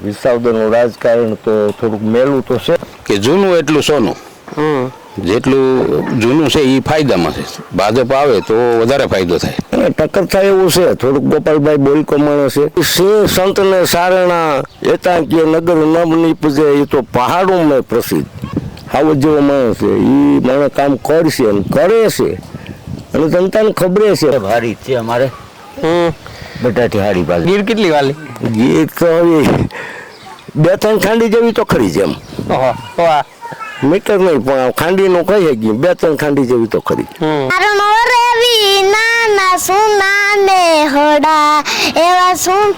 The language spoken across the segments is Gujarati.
વિસાવદરનું રાજકારણ તો થોડુંક મેલું તો છે કે જૂનું એટલું સોનું. જેટલું જૂનું છે એ ફાયદામાં છે. ભાજપ આવે તો વધારે ફાયદો થાય. ટક્કર થાય એવું છે. થોડુંક ગોપાલભાઈ બોલકો માણસ છે. સિંહ સંતને સારણા એતાંકીય નગર નબ નીપજે એ તો પહાડોમાં પ્રસિદ્ધ. આવો જેવો માણસ છે. એ માણસ કામ કરશે ને કરે છે અને જનતાને ખબરે છે. ભારી છે અમારે બટાટી હાડી બાજુ. ગીર કેટલી વાલી? ગીત તો હવે 2-3 ખાંડી જેવી તો ખરી છે એમ. વાહ. મીટર નહીં પણ ખાંડી નું કહી શકીએ 2-3 ખાંડી જેવી તો ખરી. નાના સુના ને હોડા એવા સુન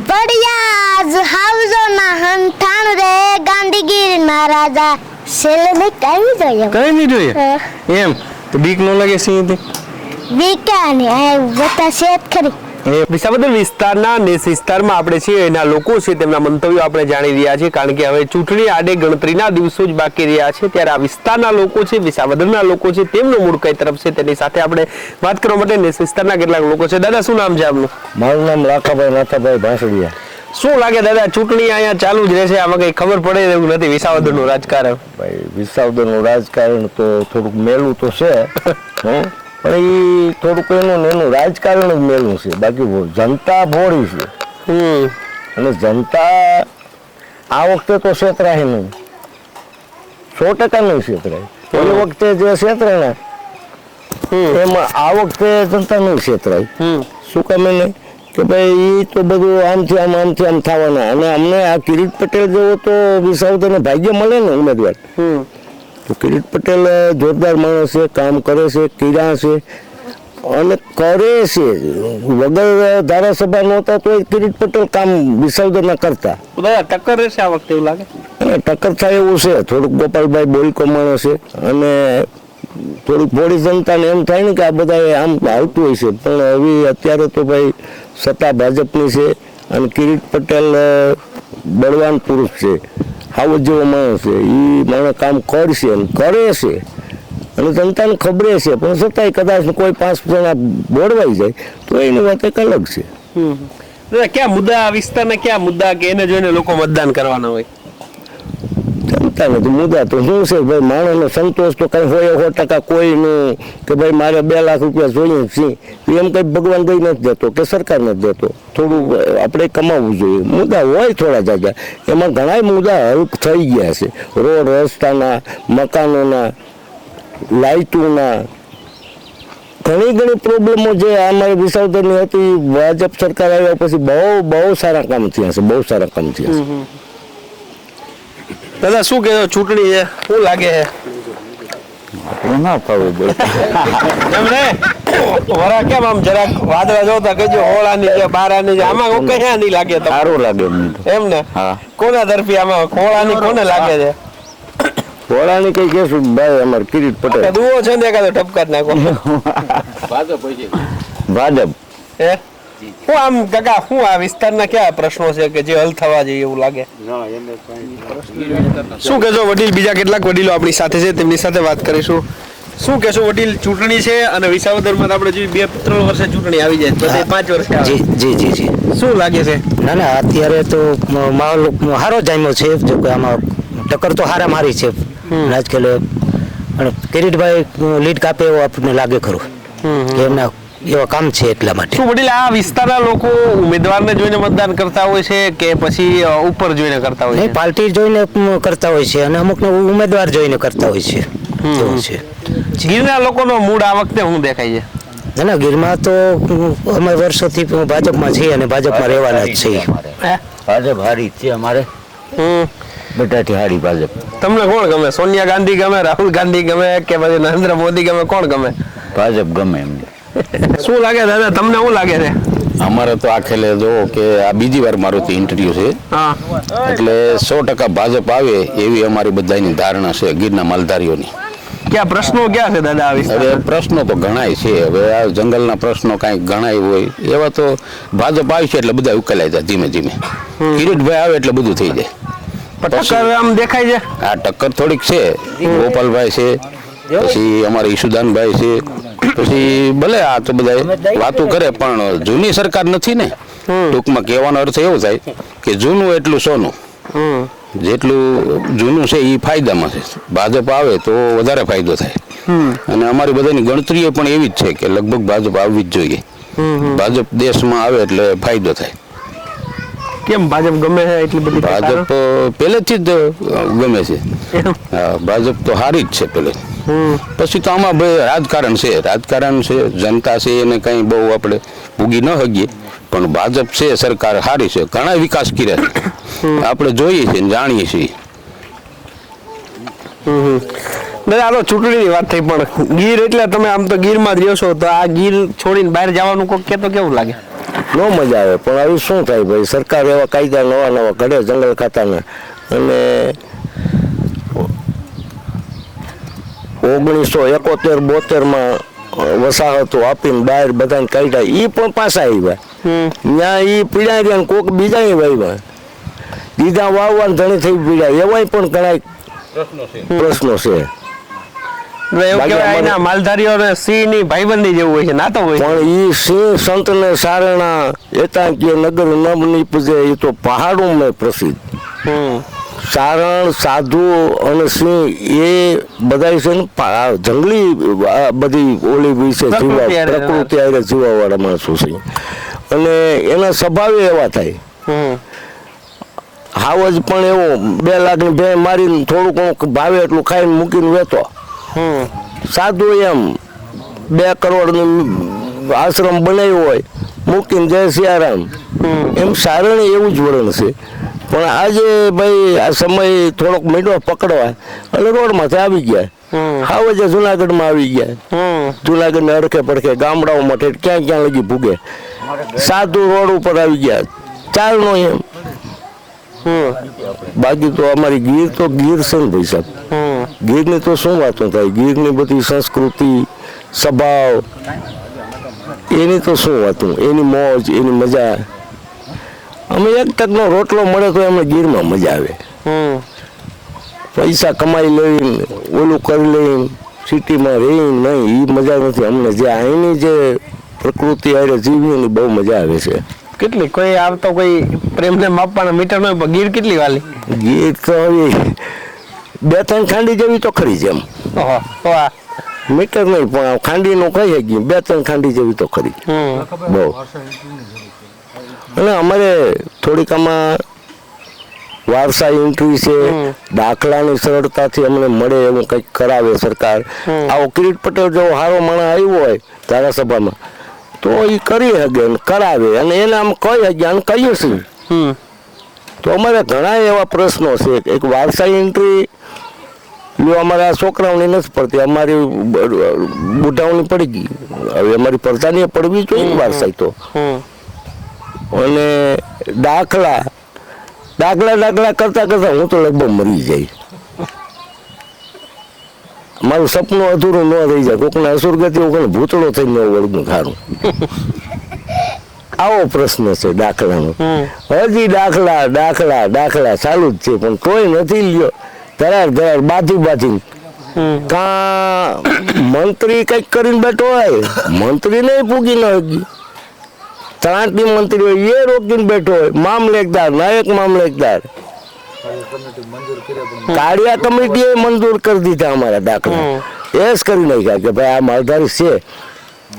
પડ્યા હાવજો ના હંઠાણ રે ગાંધીગીર ના રાજા સેલે ને કઈ જોઈએ કઈ નહીં જોઈએ એમ તો બીક ન લાગે સિંહ વિકાને આ બતા શેત ખરી. વિસાવદર વિસ્તારના નેસ વિસ્તારમાં આપણે છીએ એના લોકો છે તેમના મંતવ્યો આપણે જાણી રહ્યા છીએ કારણ કે હવે ચૂંટણી આડે ગણતરીના દિવસો જ બાકી રહ્યા છે ત્યારે આ વિસ્તારના લોકો છે વિસાવદરના લોકો છે તેમનો મૂળ કઈ તરફ છે તેની સાથે આપણે વાત કરવા માટે નેસ વિસ્તારના કેટલાક લોકો છે. દાદા શું નામ છે આપનું? મારું નામ લાખાભાઈ નાથાભાઈ ભાંસળિયા. શું લાગે દાદા ચૂંટણી અહીંયા ચાલુ જ રહેશે આમાં કઈ ખબર પડે એવું નથી વિસાવદરનું રાજકારણ? ભાઈ વિસાવદરનું રાજકારણ તો થોડુંક મેલું તો છે પણ એ થોડુંક એનું રાજકારણ જ મેલું છે. બાકી જનતા ભોળી છે અને જનતા આ વખતે તો છેતરાય નહીં. 100% નહીં છેતરાય. એ વખતે જે છેતરાય એમાં આ વખતે જનતા નહીં છેતરાય. શું કામ નહીં કે ભાઈ એ તો બધું આમથી આમ થવાના અને અમને આ કિરીટ પટેલ જેવો તો વિસાવદરને ભાગ્ય મળે ને ઉમેદવાર. તો કિરીટ પટેલ જોરદાર માણસ છે. કામ કરે છે, કિરા છે અને કરે છે. વગર ધારાસભા નહોતા તો કિરીટ પટેલ કામ વિસાવદરના કરતા. દાદા ટક્કર રહેશે આ વખતે એવું લાગે? ટક્કર થાય એવું છે. થોડુંક ગોપાલભાઈ બોલકો માણસ છે અને થોડીક ભોળી જનતાને એમ થાય ને કે આ બધા આમ આવતું હોય છે પણ હવે અત્યારે તો ભાઈ સત્તા ભાજપની છે અને કિરીટ પટેલ બળવાન પુરુષ છે. આવો જેવો માણસ છે. એ માણસ કામ કરશે ને કરે છે અને જનતાને ખબરે છે પણ છતાંય કદાચ કોઈ 5 જણા બોળવાઈ જાય તો એની વાત એક અલગ છે. ક્યાં મુદ્દા વિસ્તારના ક્યાં મુદ્દા કે એને જોઈને લોકો મતદાન કરવાના હોય? જનતાને તો મુદ્દા તો શું છે ભાઈ માણસનો સંતોષ તો કઈ હોય 100% કોઈનું કે ભાઈ મારે 2 લાખ રૂપિયા જોઈએ છે એમ કઈ ભગવાન દઈ નથી દેતો કે સરકાર નથી દેતો. થોડું આપણે કમાવવું જોઈએ. મુદ્દા હોય થોડા જાજા એમાં ઘણા મુદ્દા હલ થઈ ગયા છે. રોડ રસ્તાના, મકાનોના, લાઇટોના ઘણી પ્રોબ્લેમો જે અમારે વિસાવદરની હતી ભાજપ સરકાર આવ્યા પછી બહુ સારા કામ થયા છે. બહુ સારા કામ થયા છે. દાદા શું કહેજો ચૂંટણી છે શું લાગે છે? ના પાવું બોલ એમને વરા કેમ આમ જરાક વાદળા જોતા કહેજો હોળાની છે બારાની છે આમાં કયા નહીં લાગે? સારું લાગે એમ ને? હા. કોના તરફી આમાં હોળાની કોને લાગે છે? હોળાની કઈ કહેશું ભાઈ અમારે કિરીટ પટેલ દુઓ છે ને એકાદો ટપકા જ નાખો. ભાજપ. હું આમ કાકા શું આ વિસ્તારના કયા પ્રશ્નો છે કે જે હલ થવા જોઈએ એવું લાગે? શું કહેશો વડીલ? બીજા કેટલાક વડીલો આપણી સાથે છે તેમની સાથે વાત કરીશું. શું કહેશો વડીલ? ચૂંટણી છે અને વિસાવદરમાં આપણે જોઈએ 2-3 વર્ષે ચૂંટણી આવી જાય બધે 5 વર્ષે. જી શું લાગે છે? ના અત્યારે તો માહોલ સારો જામ્યો છે. જો કે આમાં ટક્કર તો હારા મારી છે રાજકીય અને કિરીટભાઈ લીડ કાપે એવો આપણને લાગે ખરું કે એમના એવા કામ છે એટલા માટે. શું વડીલ આ વિસ્તારના લોકો ઉમેદવારને જોઈને મતદાન કરતા હોય છે કે પછી ઉપર જોઈને કરતા હોય છે? પાર્ટી જોઈને કરતા હોય છે અને અમુક ઉમેદવાર જોઈને કરતા હોય છે. એવું છે. ગીરના લોકોનો મૂડ આ વખતે શું દેખાય છે? ના ગીરમાં તો અમે વર્ષોથી ભાજપમાં છીએ અને ભાજપમાં રહેવાના જ છીએ. ભાજપ હારી છે અમારે. બટાટી હારી ભાજપ. તમને કોણ ગમે? સોનિયા ગાંધી ગમે, રાહુલ ગાંધી ગમે કે પછી નરેન્દ્ર મોદી ગમે? કોણ ગમે? ભાજપ ગમે એમને. શું લાગે દાદા તમને શું લાગે છે? અમારે તો આખેલે જો કે આ બીજી વાર મારું ઇન્ટરવ્યુ છે એટલે 100% ભાજપ આવે એવી અમારી બધાની ધારણા છે ગીરના માલધારીઓની. ક્યાં પ્રશ્નો ક્યાં છે દાદા? હવે પ્રશ્નો તો ઘણાય છે. હવે આ જંગલના પ્રશ્નો કાંઈક ઘણાય હોય એવા તો ભાજપ આવશે એટલે બધા ઉકેલાઈ જાય ધીમે ધીમે. કિરીટભાઈ આવે એટલે બધું થઈ જાય. ટક્કર આમ દેખાય છે? આ ટક્કર થોડીક છે. ગોપાલભાઈ છે, પછી અમારે ઈશુદાનભાઈ છે, પછી ભલે આ તો બધા વાતો કરે પણ જૂની સરકાર નથી ને ટૂંકમાં કહેવાનો અર્થ એવો થાય કે જૂનું એટલું સોનું. જેટલું જૂનું છે એ ફાયદામાં છે. ભાજપ આવે તો વધારે ફાયદો થાય. અને અમારી બધાની ગણતરીઓ પણ એવી જ છે કે લગભગ ભાજપ આવવી જ જોઈએ. ભાજપ દેશમાં આવે એટલે ફાયદો થાય. કેમ ભાજપ ગમે છે એટલી બધી? ભાજપ પહેલેથી જ ગમે છે. હા, ભાજપ તો હારી જ છે પહેલે. પછી તો આમાં રાજકારણ છે, જનતા છે એને કઈ બહુ આપણે પૂગી ન શકીએ, પણ ભાજપ છે સરકાર હારી છે, ઘણા વિકાસ કર્યા છે, આપણે જોઈએ છીએ ને જાણીએ છીએ. દાદા આલો ચૂંટણીની વાત થઈ, પણ ગીર એટલે તમે આમ તો ગીરમાં જ રહ્યો છો, તો આ ગીર છોડીને બહાર જવાનું કોઈ કે તો કેવું લાગે? ન મજા આવે. પણ હવે શું થાય ભાઈ, સરકાર એવા કાયદા નવા ઘડે જંગલ ખાતાના, અને 1971-72 વસાહતો આપીને બહાર બધાને કાઢ્યા, એ પણ પાછા આવ્યા. ત્યાં એ પીડા રહ્યા, કોક બીજા વાવ્યા, દીધા વાવવાને ધણી થઈ પીડ્યા. એવાય પણ ઘણા પ્રશ્નો છે. માલધારીઓ સિંહ ની ભાઈબંધી જેવું હોય છે, નાતો હોય. પણ ઈ સિંહ સંત ને સારણા એતાંકીય નગર ન નીપજે, એ તો પહાડોમાં પ્રસિદ્ધ. સારણ, સાધુ અને સિંહ એ બધા છે ને જંગલી બધી ઓલી વિશે પ્રકૃતિ આરે જીવાવાળા માણસો છે, અને એના સ્વભાવે એવા થાય. હાવજ પણ એવો 2 લાખની ભેં મારીને થોડું ઘણું ભાવે એટલું ખાઈને મૂકીને વેતો. સાધુ એમ 2 કરોડનું આશ્રમ બનાવ્યો હોય, મૂકીને જય સિયારામ, એમ સારણે એવું જ વલણ છે. પણ આજે ભાઈ આ સમય થોડોક મીંડો પકડવા અને રોડમાંથી આવી ગયા. હાવજે જુનાગઢમાં આવી ગયા. જુનાગઢને અડખે પડખે ગામડાઓમાં ક્યાં ક્યાં લગી ભૂગે. સાધુ રોડ ઉપર આવી ગયા, ચાલનો એમ. બાકી તો અમારી ગીર તો ગીર છે ને ભાઈ સાહેબ. ગીરની તો શું વાતો થાય, ગીરની બધી સંસ્કૃતિ, સ્વભાવ, એની તો શું વાતું, એની મોજ, એની મજા. અમે 1 ટકનો રોટલો મળે તો એમને ગીરમાં મજા આવે. પૈસા કમાઈ લઈને ઓલું કરી લઈને સિટીમાં રહીને નહીં, એ મજા નથી અમને. જે અહીંની જે પ્રકૃતિ આરે જીવવાની બહુ મજા આવે છે. કેટલી કોઈ આવતો કોઈ પ્રેમને માપવાના મીટર નો, ગીર કેટલી વાલી? ગીર તો હવે 2-3 ખાંડી જેવી તો ખરી છે એમ. મીટર નહીં પણ ખાંડીનું કહી શકીએ, 2-3 ખાંડી જેવી તો ખરી બહુ. અને અમારે થોડીક આમાં વારસા એન્ટ્રી છે, દાખલાની સરળતાથી અમને મળે એવું કંઈક કરાવે સરકાર. આવો કિરીટ પટેલ જેવો સારો માણસ આવ્યો હોય ધારાસભામાં તો એ કરી શકે, કરાવે, અને એને આમ કહી શકે અને કહીએ છીએ. તો અમારે ઘણા એવા પ્રશ્નો છે. એક વારસા એન્ટ્રી લ્યો, અમારા છોકરાઓની નથી પડતી, અમારી બુઢાઓની પડી ગઈ. હવે અમારી પ્રજાની પડવી જોઈએ વારસાઈ તો. અને દાખલા કરતા હું તો લગભગ મરી જાય. મારું સપનું અધૂરું ન રહી જાય. કોકને અસુરગતિ કોઈને ભૂતળો થઈને વળગું ખારું. આવો પ્રશ્ન છે દાખલાનો. હજી દાખલા ચાલુ જ છે, પણ કોઈ નથી લ્યો. ધરાર બાધી કા મંત્રી કઈક કરીને બેઠો હોય, મંત્રી નહીં પૂગી ન હકી. તલાટી મંત્રી હોય એ રોકીને બેઠો હોય. મામલેદાર, નાયક મામલેદાર, કાળિયા કમિટીએ મંજૂર કરી દીધા અમારા દાખલા. એસ કરી નાખ્યા કે ભાઈ આ માલધારી છે.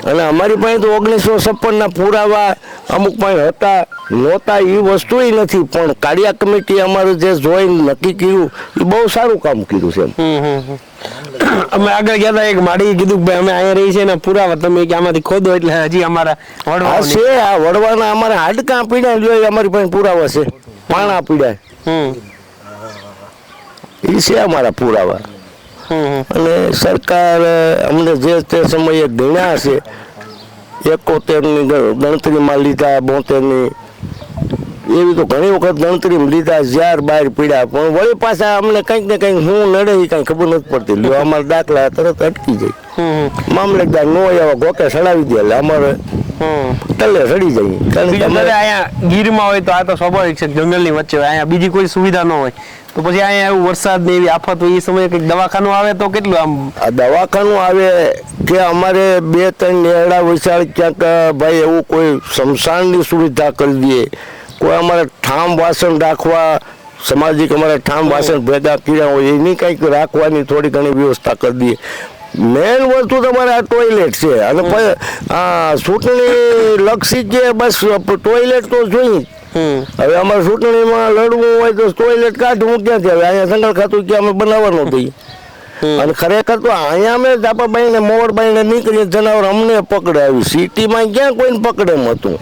અને અમારી પાસે તો 1956ના પુરાવા અમુક પાસે હતા નહોતા એ વસ્તુ નથી, પણ કાળિયા કમિટી અમારું જે જોઈને નક્કી કર્યું એ બહુ સારું કામ કર્યું છે. અમે આગળ ગયા હતા, એક માડી કીધું ભાઈ અમે અહીંયા રહી છે ને પુરાવા તમે કે આમાંથી ખોદો એટલે હજી અમારા વડવા છે. આ વડવાના અમારે હાડકાં પીડ્યા જોઈએ, અમારી પાસે પુરાવા છે. પાણા પીડ્યા એ છે અમારા પુરાવા. અને સરકાર અમને જે તે સમયે ગણ્યા છે, 71ની ગણતરીમાં લીધા, 72ની એવી તો ઘણી વખત ગણતરીમાં લીધા, જ્યાર બહાર પીડ્યા. પણ વળી પાછા અમને કંઈક ને કંઈક શું નડે એ કંઈ ખબર નથી પડતી. લ્યો અમારા દાખલા તરત અટકી જાય. મામલતદાર નો એવા ગોકે સડાવી દે એટલે અમારે ટલે સડી જાય. અહીંયા ગીરમાં હોય તો આ તો સ્વાભાવિક છે, જંગલની વચ્ચે હોય, અહીંયા બીજી કોઈ સુવિધા ન હોય તો પછી અહીંયા એવું વરસાદ ને એવી આફત હોય એ સમયે કંઈક દવાખાનું આવે તો કેટલું આમ આ દવાખાનું આવે કે અમારે 2-3 નેરડા વિશાળ ક્યાંક ભાઈ એવું કોઈ સ્મશાનની સુવિધા કરી દઈએ, કોઈ અમારે ઠામ વાસણ રાખવા, સામાજિક અમારે ઠામ વાસણ ભેગા કર્યા હોય એની કંઈક રાખવાની થોડી ઘણી વ્યવસ્થા કરી દઈએ. મેન વસ્તુ તમારે આ ટોયલેટ છે અને આ ચૂંટણી લક્ષી કે બસ ટોયલેટ તો જોઈએ. હવે અમારે ચૂંટણીમાં લડવું હોય તો ટોયલેટ કાઢવું ક્યાંથી? હવે અહીંયા જંગલ ખાતું કે અમે બનાવવાનું દઈએ. અને ખરેખર તો અહીંયા અમે જાપાબાઈ ને મોવરબાઈ ને નીકળીએ જનાવર અમને પકડે. આવી સિટીમાં ક્યાં કોઈને પકડે એમ હતું,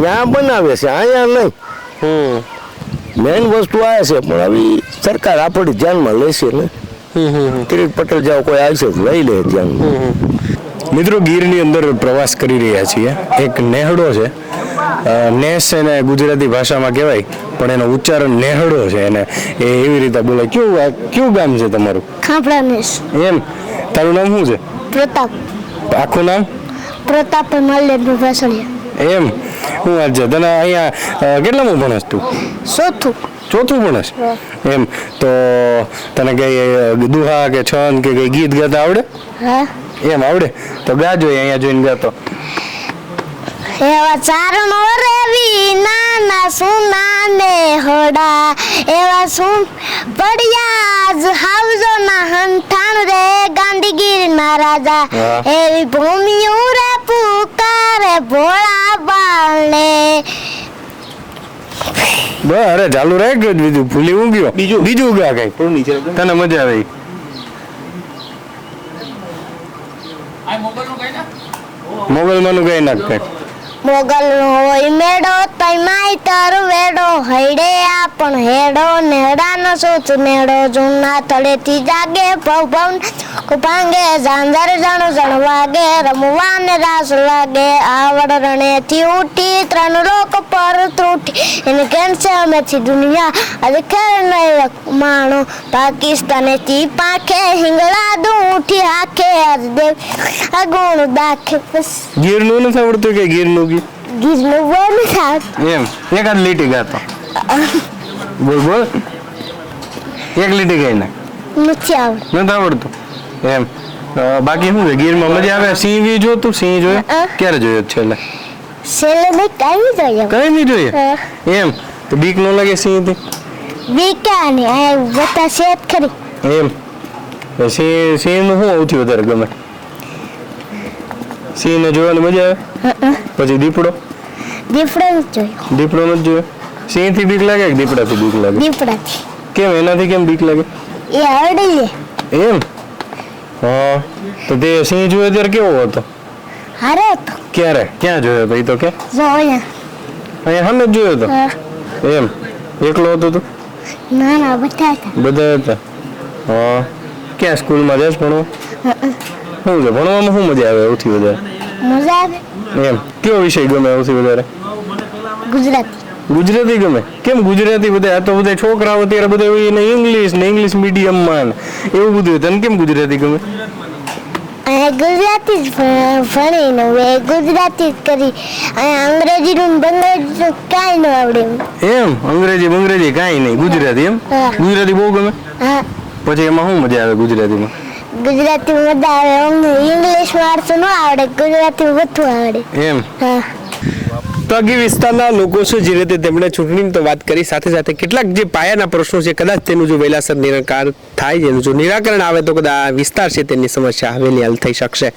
ત્યાં બનાવે છે, અહીંયા નહીં. મેન વસ્તુ આ છે, પણ હવે સરકાર આપણી ધ્યાનમાં લેશે ને. કિરીટ પટેલ જાવ કોઈ આવશે લઈ લે ધ્યાનમાં. મિત્રો, ગીરની અંદર પ્રવાસ કરી રહ્યા છીએ. એક નેહડો છે, નેસ એને ગુજરાતી ભાષામાં કહેવાય પણ એનો ઉચ્ચારણ નેહડો છે, એને એ એવી રીતે બોલે. કયું ગામ છે તમારું? ખાપડાનેસ. એમ, તારું નામ શું છે? પ્રતાપ. આખું નામ? પ્રતાપ મલ્લેન્દ્ર ભાસળિયા. એમ, હું વાત છે. તને અહીંયા કેટલામું ભણસ તું? ચોથું ભણસ? એમ, તો તને કઈ દુહા કે છંદ કે કઈ ગીત ગાતા આવડે? હા. એમ આવડે તો ગાજો, અહીંયા જોઈને ગાતો. એવા ચારણો રેવી નાના સુના ને હોડા, એવા સુન પડ્યા જ હાવજો ના હંઠાણ રે ગાંધીગીરી ના રાજા, એવી ભૂમિ રે પુકારે ભોળા બાળને. અરે ચાલુ રાખ, બીજું ભૂલી હું ગયો. બીજું ગા કઈ તને મજા આવે. મોગલ માનું કઈ નાખ કઈ. મોગલ હોય મેડો તઈ માઈતર વેડો, હૈડે આપણ હેડો નેડાનો સોચ નેડો, જૂના તળેથી જાગે ભવ ભાંગે, ઝાંઝર જણ જણ વાગે, રમવાને રાસ લાગે, આવડ રણેથી ઉઠી 3 લોક પર ત્રુટી, એને કેન્સે અમેથી દુનિયા આજે ખેર નહીં માણો, પાકિસ્તાનેથી પાંખે હિંગળા દૂઠી હાખે, આજ દેવ આ ગુણ દાખે. બસ ગીરનું નથી આવડતું કે ગીરનું ગીત? ગીરનું બોલ નથી. એમ, એકાદ લીટી ગાતો. બોલ એક લીટી ગાઈ નાખ. નથી આવડતું. નથી આવડતું? એમ, બાકી શું છે ગીરમાં મજા આવે? સિંહ બી જોતું? સિંહ જોયો? ક્યારે જોયો છેલ્લે? છેલ્લે મેં કઈ જોઈએ. કઈ નહીં જોઈએ? એમ, તો બીક ન લાગે સિંહ થી? બીકા ને આ બતા શેત ખરી. એમ, સિંહ નું શું સૌથી વધારે ગમે? સિંહ ને જોવાની મજા આવે? પછી દીપડો? દીપડો નથી જોયો. દીપડો નથી જોયો? સિંહ થી બીક લાગે કે દીપડા થી બીક લાગે? દીપડાથી. કેમ, એનાથી કેમ બીક લાગે? એ હરડી લે. એમ, હા. તો તે સિંહ જોયો ત્યારે કેવો હતો? હારે તો ક્યારે ક્યાં જોયો હતો? એ તો કે જો અહીંયા સામે જ જોયો હતો. એમ, એકલો હતો? તો ના ના બધા હતા. બધા હતા? હા. ક્યાં સ્કૂલમાં જાય ભણવા? શું છે ભણવામાં? શું મજા આવે સૌથી વધારે? મજા આવે. એમ, કયો વિષય ગમે સૌથી વધારે? ગુજરાતી. ગુજરાતી ગમે? કેમ ગુજરાતી? બધા આ તો બધા છોકરાઓ અત્યારે બધા ઇંગ્લિશ મીડિયમમાં એવું બધું, તને કેમ ગુજરાતી ગમે? ગુજરાતી જ ભણીને હવે ગુજરાતી જ કરી. અંગ્રેજીનું બંગ્રેજી કાંઈ ન આવડે. એમ, અંગ્રેજી કાંઈ નહીં, ગુજરાતી. એમ, ગુજરાતી બહુ ગમે? હા. પછી એમાં શું મજા આવે ગુજરાતીમાં? ગુજરાતી મજા આવે. અમને ઇંગ્લિશમાં આડશું ન આવડે, ગુજરાતી બધું આવડે. એમ, હા. તો આ ગીર વિસ્તારના લોકો છે જે રીતે તેમણે ચૂંટણીની તો વાત કરી, સાથે સાથે કેટલાક જે પાયાના પ્રશ્નો છે કદાચ તેનું જો વહેલાસર નિરાકરણ થાય, જેનું જો નિરાકરણ આવે તો કદાચ વિસ્તાર છે તેની સમસ્યા હવેલી હલ થઈ શકશે.